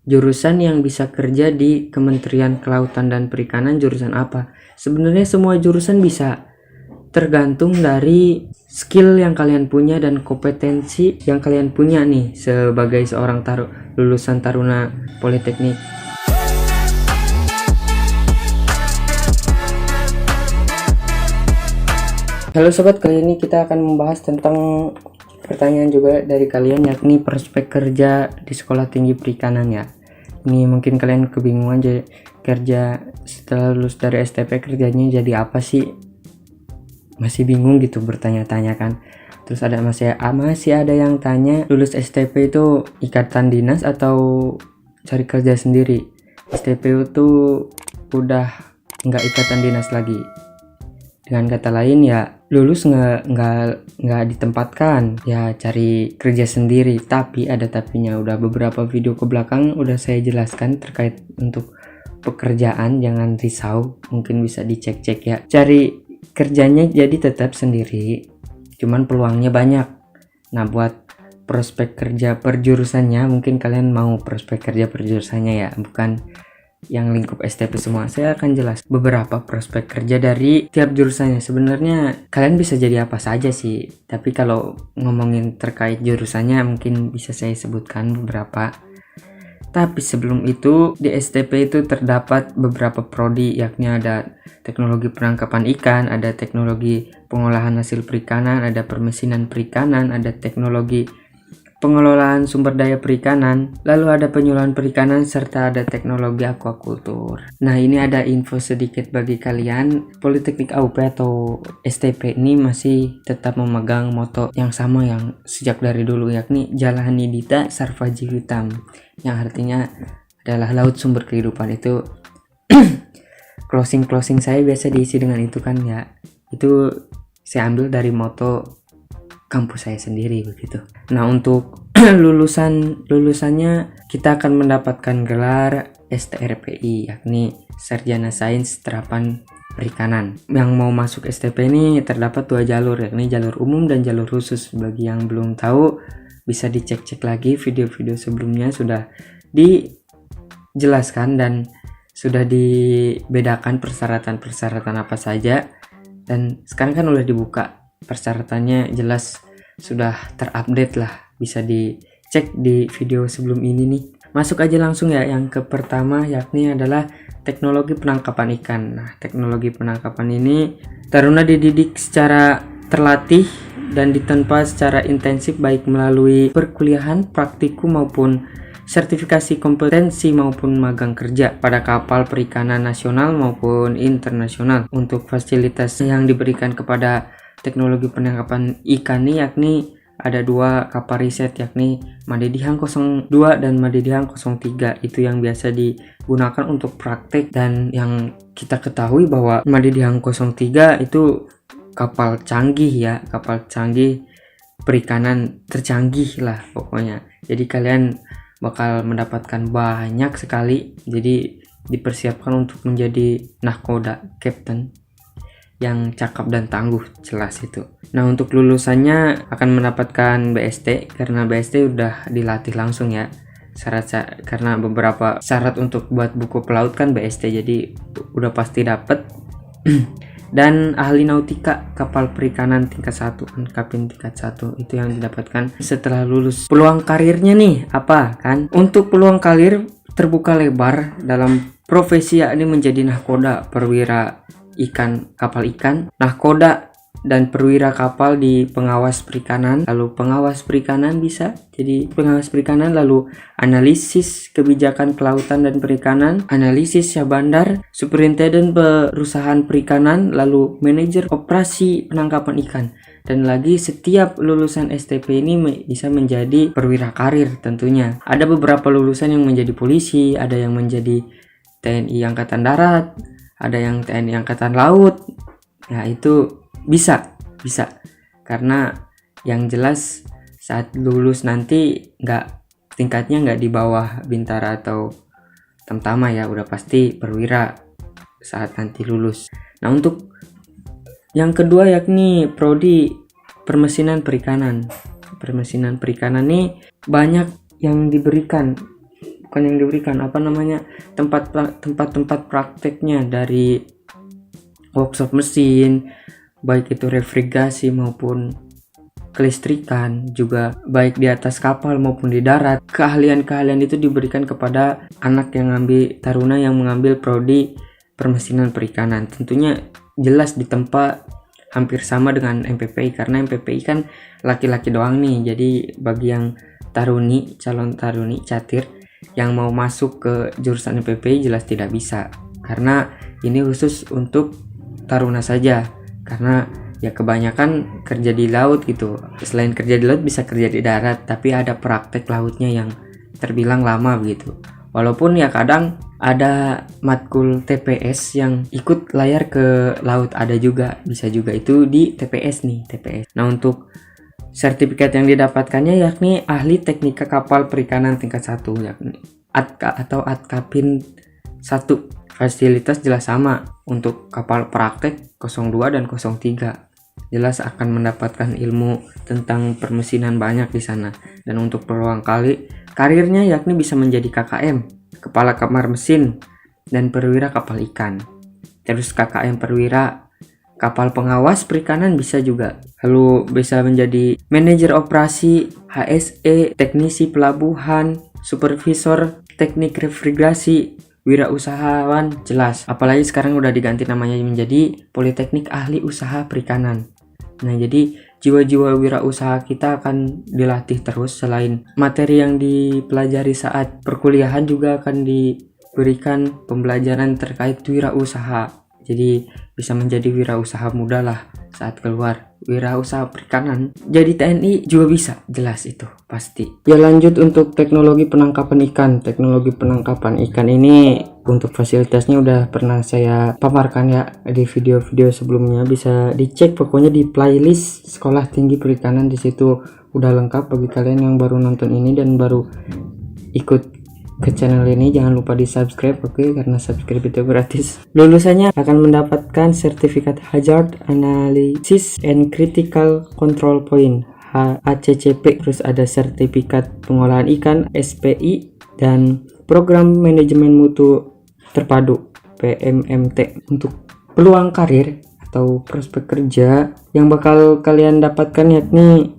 jurusan yang bisa kerja di Kementerian Kelautan dan Perikanan jurusan apa? Sebenarnya semua jurusan bisa, tergantung dari skill yang kalian punya dan kompetensi yang kalian punya nih sebagai seorang lulusan Taruna Politeknik. Halo sobat, kali ini kita akan membahas tentang pertanyaan juga dari kalian, yakni prospek kerja di sekolah tinggi perikanan ya. Ini mungkin kalian kebingungan kerja setelah lulus dari STP kerjanya jadi apa sih? Masih bingung gitu bertanya-tanya kan. Terus masih ada yang tanya, lulus STP itu ikatan dinas atau cari kerja sendiri? STP itu udah nggak ikatan dinas lagi. Dengan kata lain ya, lulus nggak ditempatkan, ya cari kerja sendiri. Tapi ada tapinya, udah beberapa video ke belakang udah saya jelaskan terkait untuk pekerjaan, jangan risau, mungkin bisa dicek-cek ya. Cari kerjanya jadi tetap sendiri, cuman peluangnya banyak. Nah, buat prospek kerja per jurusannya, mungkin kalian mau prospek kerja per jurusannya ya, bukan yang lingkup STP semua. Saya akan jelas beberapa prospek kerja dari tiap jurusannya. Sebenarnya kalian bisa jadi apa saja sih, tapi kalau ngomongin terkait jurusannya mungkin bisa saya sebutkan beberapa. Tapi sebelum itu, di STP itu terdapat beberapa prodi, yakni ada teknologi penangkapan ikan, ada teknologi pengolahan hasil perikanan, ada permesinan perikanan, ada teknologi pengelolaan sumber daya perikanan, lalu ada penyuluhan perikanan, serta ada teknologi aquacultur. Nah, ini ada info sedikit bagi kalian. Politeknik AUP atau STP ini masih tetap memegang moto yang sama yang sejak dari dulu, yakni Jalani Dita Sarva Jiwitam, yang artinya adalah laut sumber kehidupan. Itu closing saya biasa diisi dengan itu kan ya. Itu saya ambil dari moto kampus saya sendiri begitu. Nah, untuk lulusannya kita akan mendapatkan gelar STRPI, yakni Sarjana Sains Terapan Perikanan. Yang mau masuk STP ini terdapat 2 jalur, yakni jalur umum dan jalur khusus. Bagi yang belum tahu bisa dicek-cek lagi, video-video sebelumnya sudah dijelaskan dan sudah dibedakan persyaratan apa saja, dan sekarang kan udah dibuka persyaratannya, jelas sudah terupdate lah, bisa dicek di video sebelum ini nih. Masuk aja langsung ya, yang ke pertama yakni adalah teknologi penangkapan ikan. Nah, teknologi penangkapan ini taruna dididik secara terlatih dan ditempa secara intensif, baik melalui perkuliahan, praktikum maupun sertifikasi kompetensi maupun magang kerja pada kapal perikanan nasional maupun internasional. Untuk fasilitas yang diberikan kepada teknologi penangkapan ikan ini yakni ada 2 kapal riset, yakni Madedihang 02 dan Madedihang 03. Itu yang biasa digunakan untuk praktek, dan yang kita ketahui bahwa Madedihang 03 itu kapal canggih ya, kapal canggih perikanan tercanggih lah pokoknya. Jadi kalian bakal mendapatkan banyak sekali, jadi dipersiapkan untuk menjadi nahkoda, captain yang cakap dan tangguh, jelas itu. Nah, untuk lulusannya akan mendapatkan BST, karena BST udah dilatih langsung ya. Karena beberapa syarat untuk buat buku pelaut kan BST, jadi udah pasti dapat. Dan ahli nautika kapal perikanan tingkat 1, Ankapin tingkat 1, itu yang didapatkan setelah lulus. Peluang karirnya nih apa kan? Untuk peluang karir terbuka lebar dalam profesi, yakni menjadi nahkoda, perwira ikan, kapal ikan, nahkoda dan perwira kapal di pengawas perikanan. Lalu pengawas perikanan bisa jadi pengawas perikanan, lalu analisis kebijakan kelautan dan perikanan, analisis syah bandar, superintenden perusahaan perikanan, lalu manajer operasi penangkapan ikan. Dan lagi, setiap lulusan STP ini bisa menjadi perwira karir tentunya. Ada beberapa lulusan yang menjadi polisi, ada yang menjadi TNI Angkatan Darat, ada yang TNI Angkatan Laut. Nah, itu bisa karena yang jelas saat lulus nanti tingkatnya nggak di bawah Bintara atau Tamtama ya, udah pasti perwira saat nanti lulus. Nah, untuk yang kedua yakni prodi permesinan perikanan. Permesinan perikanan ini banyak yang diberikan bukan yang diberikan, tempat-tempat prakteknya dari workshop mesin, baik itu refrigerasi maupun kelistrikan, juga baik di atas kapal maupun di darat. Keahlian-keahlian itu diberikan kepada anak yang taruna yang mengambil prodi permesinan perikanan. Tentunya jelas ditempa hampir sama dengan MPPI, karena MPPI kan laki-laki doang nih. Jadi bagi yang calon taruni catir yang mau masuk ke jurusan MPPI jelas tidak bisa, karena ini khusus untuk taruna saja. Karena ya kebanyakan kerja di laut gitu. Selain kerja di laut bisa kerja di darat, tapi ada praktek lautnya yang terbilang lama begitu. Walaupun ya kadang ada matkul TPS yang ikut layar ke laut, ada juga, bisa juga itu di TPS nih, TPS. Nah, untuk sertifikat yang didapatkannya yakni ahli teknika kapal perikanan tingkat 1, yakni ATKA atau ATKAPIN 1. Fasilitas jelas sama untuk kapal praktek 02 dan 03. Jelas akan mendapatkan ilmu tentang permesinan banyak di sana. Dan untuk peluang karirnya yakni bisa menjadi KKM, kepala kamar mesin, dan perwira kapal ikan. Terus KKM perwira kapal pengawas perikanan bisa juga. Lalu bisa menjadi manajer operasi, HSE, teknisi pelabuhan, supervisor teknik refrigerasi, wirausahawan jelas. Apalagi sekarang udah diganti namanya menjadi Politeknik Ahli Usaha Perikanan. Nah, jadi jiwa-jiwa wirausaha kita akan dilatih terus. Selain materi yang dipelajari saat perkuliahan, juga akan diberikan pembelajaran terkait wirausaha. Jadi bisa menjadi wirausaha muda lah saat keluar. Wirausaha perikanan jadi TNI juga bisa, jelas itu pasti. Ya, lanjut untuk teknologi penangkapan ikan. Teknologi penangkapan ikan ini untuk fasilitasnya udah pernah saya paparkan ya di video-video sebelumnya, bisa dicek pokoknya di playlist Sekolah Tinggi Perikanan. Di situ udah lengkap bagi kalian yang baru nonton ini dan baru ikut ke channel ini. Jangan lupa di subscribe, oke? Karena subscribe itu gratis. Lulusannya akan mendapatkan sertifikat Hazard Analysis and Critical Control Point HACCP. Terus ada sertifikat pengolahan ikan SPI dan program manajemen mutu terpadu PMMT. Untuk peluang karir atau prospek kerja yang bakal kalian dapatkan yakni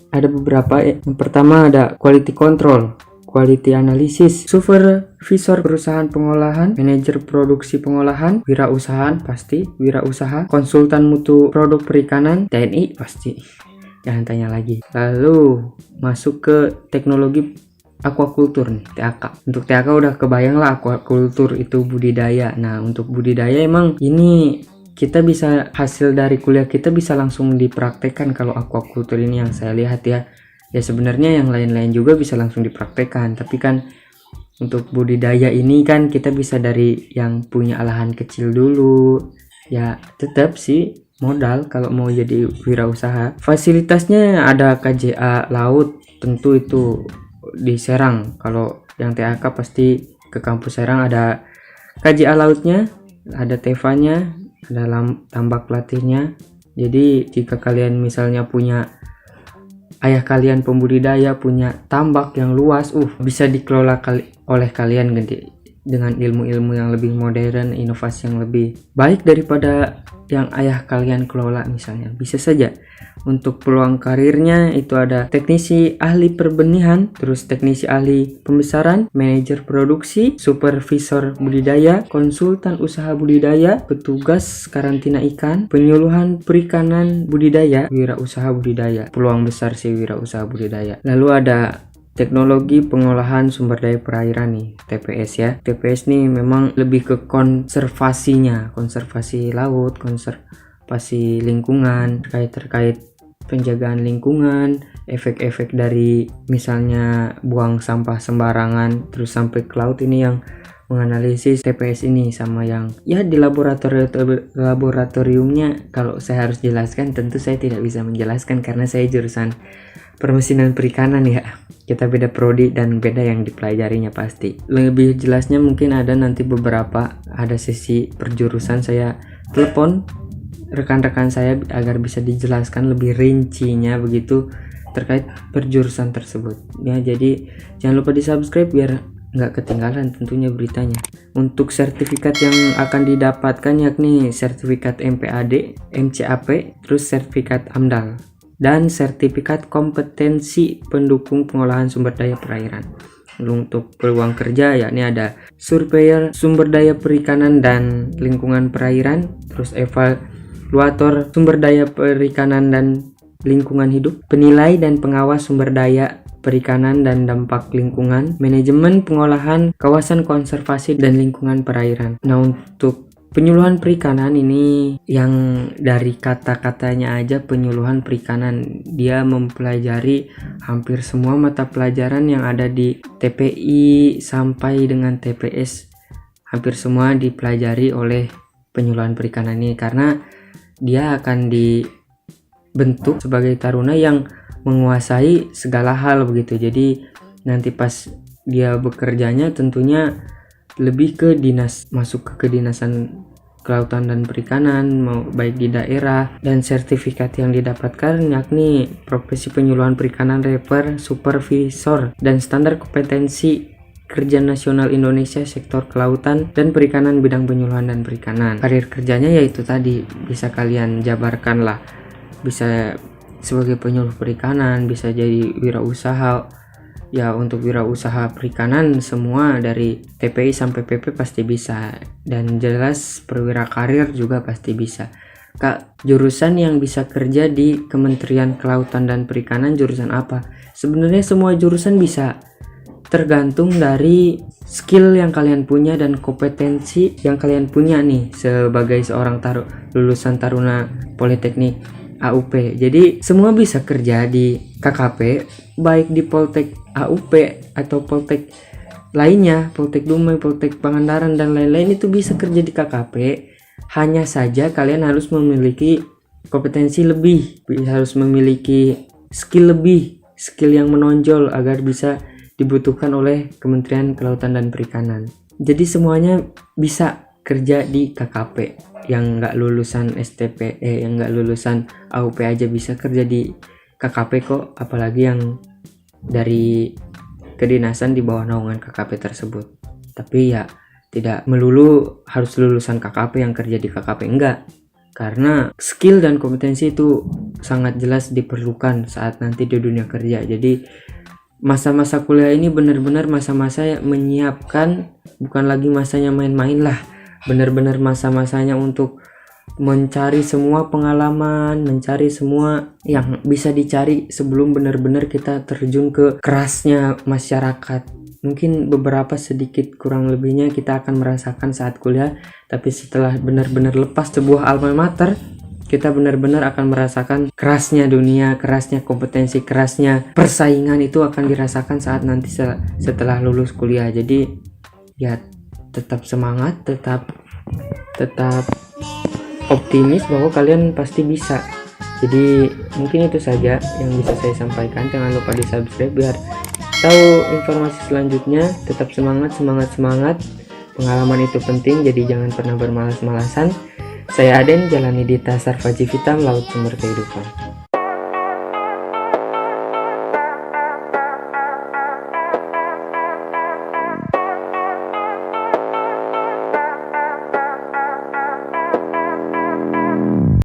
ada beberapa. Yang pertama ada quality control, quality analysis, supervisor perusahaan pengolahan, manajer produksi pengolahan, wirausahaan pasti, wirausaha, konsultan mutu produk perikanan, TNI pasti, jangan tanya lagi. Lalu masuk ke teknologi aquaculture nih, TAK. Untuk TAK udah kebayang lah, aquaculture itu budidaya. Nah, untuk budidaya emang ini kita bisa, hasil dari kuliah kita bisa langsung dipraktekkan. Kalau aquaculture ini yang saya lihat ya sebenarnya yang lain-lain juga bisa langsung dipraktekkan, tapi kan untuk budidaya ini kan kita bisa dari yang punya lahan kecil dulu. Ya tetap sih modal kalau mau jadi wirausaha. Fasilitasnya ada KJA laut, tentu itu di Serang. Kalau yang TAK pasti ke kampus Serang, ada KJA lautnya, ada TEVA-nya, ada tambak latihnya. Jadi jika kalian misalnya punya ayah kalian pembudidaya, punya tambak yang luas, bisa dikelola oleh kalian dengan ilmu-ilmu yang lebih modern, inovasi yang lebih baik daripada yang ayah kalian kelola misalnya. Bisa saja. Untuk peluang karirnya itu ada teknisi ahli perbenihan, terus teknisi ahli pembesaran, manajer produksi, supervisor budidaya, konsultan usaha budidaya, petugas karantina ikan, penyuluhan perikanan budidaya, wirausaha budidaya. Peluang besar sih wirausaha budidaya. Lalu ada teknologi pengolahan sumber daya perairan nih, TPS ya. TPS nih memang lebih ke konservasinya, konservasi laut, konservasi lingkungan, terkait penjagaan lingkungan, efek-efek dari misalnya buang sampah sembarangan terus sampai ke laut. Ini yang menganalisis TPS ini, sama yang ya di laboratoriumnya. Kalau saya harus jelaskan, tentu saya tidak bisa menjelaskan karena saya jurusan permesinan perikanan ya. Kita beda prodi dan beda yang dipelajarinya pasti. Lebih jelasnya mungkin ada nanti ada sesi perjurusan, saya telepon rekan-rekan saya agar bisa dijelaskan lebih rincinya begitu terkait perjurusan tersebut ya. Jadi jangan lupa di subscribe biar nggak ketinggalan tentunya beritanya. Untuk sertifikat yang akan didapatkan yakni sertifikat MPAD, MCAP, terus sertifikat AMDAL, dan sertifikat kompetensi pendukung pengolahan sumber daya perairan. Untuk peluang kerja yakni ada surveyor sumber daya perikanan dan lingkungan perairan, terus evaluator sumber daya perikanan dan lingkungan hidup, penilai dan pengawas sumber daya perikanan dan dampak lingkungan, manajemen pengolahan kawasan konservasi dan lingkungan perairan. Nah, untuk penyuluhan perikanan ini yang dari kata-katanya aja penyuluhan perikanan, dia mempelajari hampir semua mata pelajaran yang ada di TPI sampai dengan TPS. Hampir semua dipelajari oleh penyuluhan perikanan ini karena dia akan dibentuk sebagai taruna yang menguasai segala hal begitu. Jadi nanti pas dia bekerjanya tentunya lebih ke dinas, masuk ke kedinasan kelautan dan perikanan, mau baik di daerah. Dan sertifikat yang didapatkan yakni profesi penyuluhan perikanan Reper, supervisor, dan standar kompetensi kerja nasional Indonesia sektor kelautan dan perikanan bidang penyuluhan dan perikanan. Karir kerjanya yaitu tadi bisa kalian jabarkan lah, bisa sebagai penyuluh perikanan, bisa jadi wirausaha. Ya, untuk wirausaha perikanan semua dari TPI sampai PP pasti bisa, dan jelas perwira karir juga pasti bisa. Kak, jurusan yang bisa kerja di Kementerian Kelautan dan Perikanan jurusan apa? Sebenarnya semua jurusan bisa, tergantung dari skill yang kalian punya dan kompetensi yang kalian punya nih sebagai seorang lulusan taruna Politeknik AUP. Jadi semua bisa kerja di KKP, baik di Poltek AUP atau Poltek lainnya, Poltek Dumai, Poltek Pangandaran dan lain-lain, itu bisa kerja di KKP. Hanya saja kalian harus memiliki kompetensi lebih, harus memiliki skill lebih, skill yang menonjol agar bisa dibutuhkan oleh Kementerian Kelautan dan Perikanan. Jadi semuanya bisa kerja di KKP. Yang nggak lulusan STP, yang nggak lulusan AUP aja bisa kerja di KKP kok, apalagi yang dari kedinasan di bawah naungan KKP tersebut. Tapi ya tidak melulu harus lulusan KKP yang kerja di KKP, enggak, karena skill dan kompetensi itu sangat jelas diperlukan saat nanti di dunia kerja. Jadi masa-masa kuliah ini benar-benar masa-masa menyiapkan, bukan lagi masanya main-main lah, benar-benar masa-masanya untuk mencari semua pengalaman, mencari semua yang bisa dicari sebelum benar-benar kita terjun ke kerasnya masyarakat. Mungkin beberapa sedikit kurang lebihnya kita akan merasakan saat kuliah, tapi setelah benar-benar lepas sebuah alma mater, kita benar-benar akan merasakan kerasnya dunia, kerasnya kompetensi, kerasnya persaingan itu akan dirasakan saat nanti setelah lulus kuliah. Jadi ya tetap semangat, tetap optimis bahwa kalian pasti bisa. Jadi mungkin itu saja yang bisa saya sampaikan. Jangan lupa di subscribe biar tahu informasi selanjutnya. Tetap semangat. Pengalaman itu penting, jadi jangan pernah bermalas-malasan. Saya Aden, jalani di Tasar Fajivitam, Laut Sumber Kehidupan.